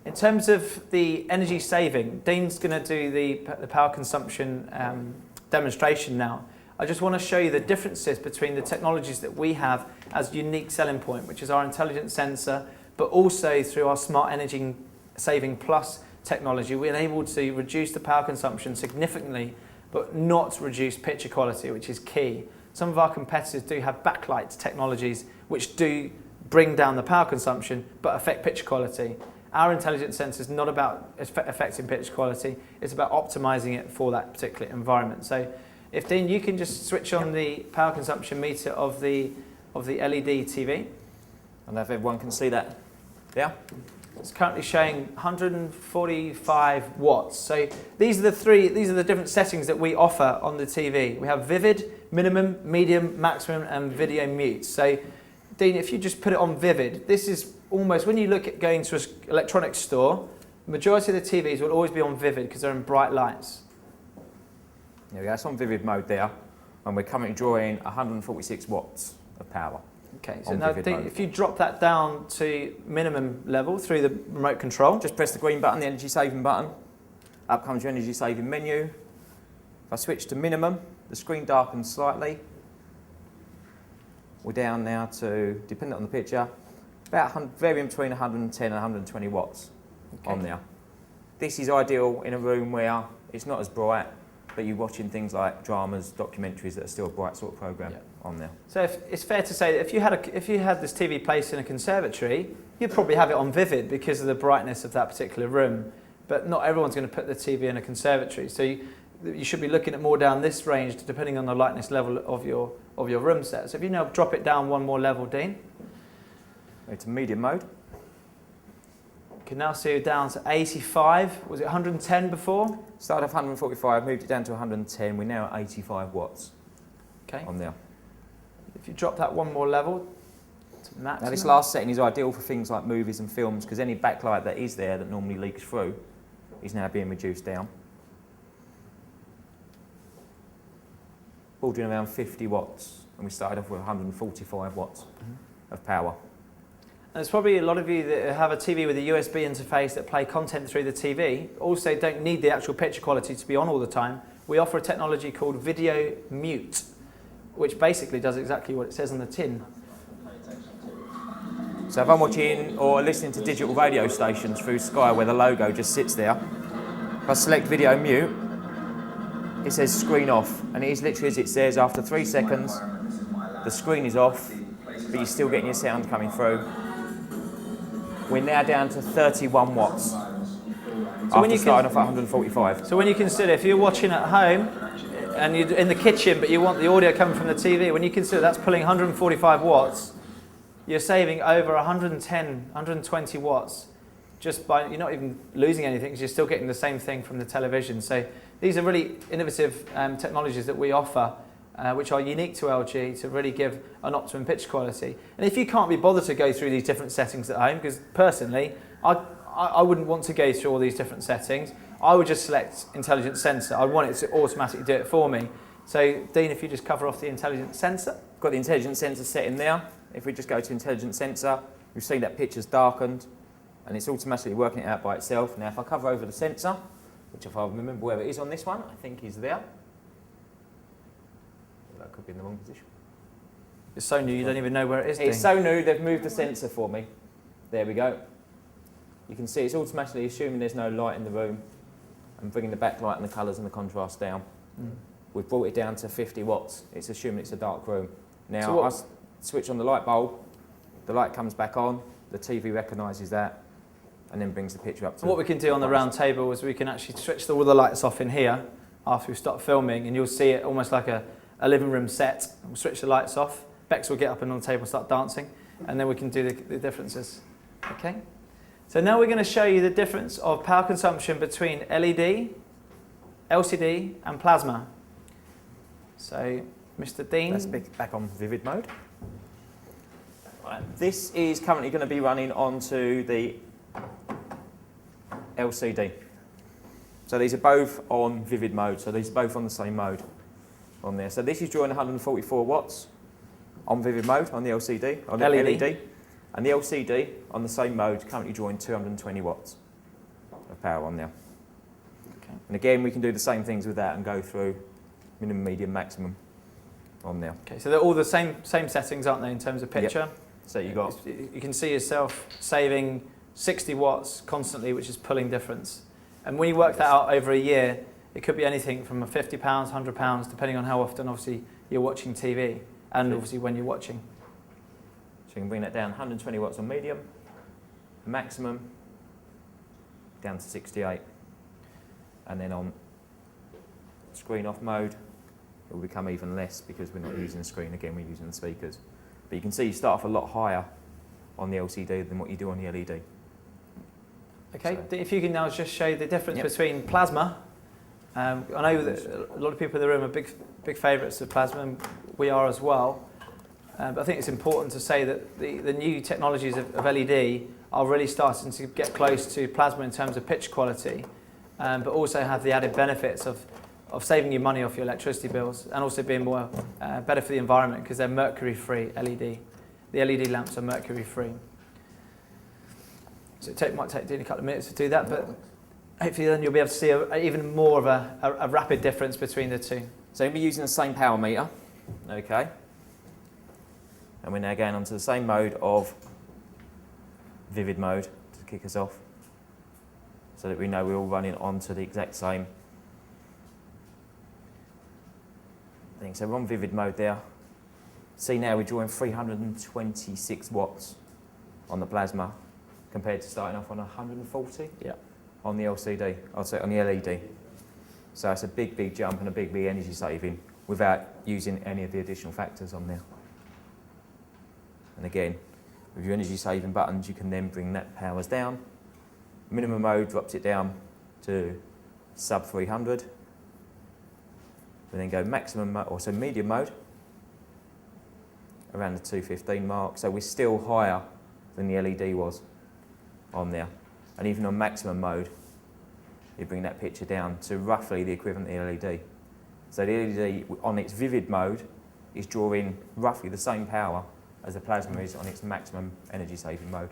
In terms of the energy saving, Dean's going to do the power consumption demonstration now. I just want to show you the differences between the technologies that we have as unique selling point, which is our intelligent sensor, but also through our smart energy saving plus technology, we're able to reduce the power consumption significantly, but not reduce picture quality, which is key. Some of our competitors do have backlight technologies which do bring down the power consumption, but affect picture quality. Our intelligent sensor is not about affecting picture quality, it's about optimizing it for that particular environment. So if Dean, you can just switch on the power consumption meter of the LED TV. I don't know if everyone can see that. Yeah? It's currently showing 145 watts. So these are the different settings that we offer on the TV. We have vivid, minimum, medium, maximum, and video mute. So Dean, if you just put it on vivid, this is almost, when you look at going to an electronics store, the majority of the TVs will always be on vivid because they're in bright lights. There we go, it's on vivid mode there, and we're currently drawing 146 watts of power. Okay, so now Dean, if you drop that down to minimum level through the remote control. Just press the green button, the energy saving button. Up comes your energy saving menu. If I switch to minimum, the screen darkens slightly. We're down now to, depending on the picture, about varying between 110 and 120 watts on there. This is ideal in a room where it's not as bright, but you're watching things like dramas, documentaries that are still a bright sort of program on there. So it's fair to say that if you had this TV placed in a conservatory, you'd probably have it on vivid because of the brightness of that particular room. But not everyone's going to put the TV in a conservatory. So you should be looking at more down this range depending on the lightness level of your room set. So if you now drop it down one more level, Dean. Go to medium mode. You can now see it down to 85. Was it 110 before? Started off 145, moved it down to 110. We're now at 85 watts on there. If you drop that one more level to maximum. Now this last setting is ideal for things like movies and films because any backlight that is there that normally leaks through is now being reduced down. All doing around 50 watts, and we started off with 145 watts of power. And there's probably a lot of you that have a TV with a USB interface that play content through the TV, also don't need the actual picture quality to be on all the time. We offer a technology called video mute, which basically does exactly what it says on the tin. So if I'm watching or listening to digital radio stations through Sky where the logo just sits there, if I select video mute, it says screen off, and it is literally as it says, after 3 seconds, the screen is off, but you're still getting your sound coming through. We're now down to 31 watts, after starting off at 145. So when you consider, if you're watching at home, and you're in the kitchen, but you want the audio coming from the TV, when you consider that's pulling 145 watts, you're saving over 110, 120 watts, just by, you're not even losing anything, because you're still getting the same thing from the television. So these are really innovative technologies that we offer, which are unique to LG to really give an optimum picture quality. And if you can't be bothered to go through these different settings at home, because personally, I wouldn't want to go through all these different settings, I would just select intelligent sensor. I want it to automatically do it for me. So Dean, if you just cover off the intelligent sensor. Got the intelligent sensor set in there. If we just go to intelligent sensor, we've seen that picture's darkened, and it's automatically working it out by itself. Now if I cover over the sensor, which if I remember where it is on this one, I think is there. That could be in the wrong position. It's so new, you don't even know where it is. It's so new, they've moved the sensor for me. There we go. You can see it's automatically assuming there's no light in the room and bringing the backlight and the colours and the contrast down. We've brought it down to 50 watts. It's assuming it's a dark room. Now, so I switch on the light bulb, the light comes back on, the TV recognises that, and then brings the picture up to. What we can do on the round table is we can actually switch all the lights off in here after we stop filming, and you'll see it almost like a living room set. We'll switch the lights off. Bex will get up and on the table and start dancing, and then we can do the differences. Okay. So now we're going to show you the difference of power consumption between LED, LCD, and plasma. So, Mr. Dean. Let's back on vivid mode. Right. This is currently going to be running onto the LCD. So these are both on vivid mode, so these are both on the same mode on there. So this is drawing 144 watts on vivid mode on the LCD, on the LED. And the LCD on the same mode currently drawing 220 watts. of power on there. Okay. And again, we can do the same things with that and go through minimum, medium, maximum on there. Okay, so they're all the same settings, aren't they, in terms of picture? Yep. So you got, you can see yourself saving 60 watts constantly, which is pulling difference. And when you work that out over a year, it could be anything from £50, £100, depending on how often, obviously, you're watching TV and obviously when you're watching. so you can bring that down 120 watts on medium, maximum down to 68. And then on screen off mode, it will become even less because we're not using the screen again, we're using the speakers. But you can see you start off a lot higher on the LCD than what you do on the LED. Okay, So, if you can now just show the difference between plasma. I know that a lot of people in the room are big favourites of plasma, and we are as well. But I think it's important to say that the new technologies of LED are really starting to get close to plasma in terms of pitch quality, but also have the added benefits of saving you money off your electricity bills and also being more better for the environment because they're mercury-free LED. The LED lamps are mercury-free. So it might take Dean a couple of minutes to do that, but hopefully then you'll be able to see even more of a rapid difference between the two. So we'll be using the same power meter, okay? And we're now going onto the same mode of vivid mode to kick us off, so that we know we're all running onto the exact same thing. So we're on vivid mode there. See now we're drawing 326 watts on the plasma compared to starting off on 140 on the LCD, I'd say on the LED. So it's a big jump and a big energy saving without using any of the additional factors on there. And again, with your energy saving buttons, you can then bring that powers down. Minimum mode drops it down to sub 300. We then go maximum mode, or so medium mode, around the 215 mark. So we're still higher than the LED was on there. And even on maximum mode, you bring that picture down to roughly the equivalent of the LED. So the LED on its vivid mode is drawing roughly the same power as the plasma is on its maximum energy saving mode.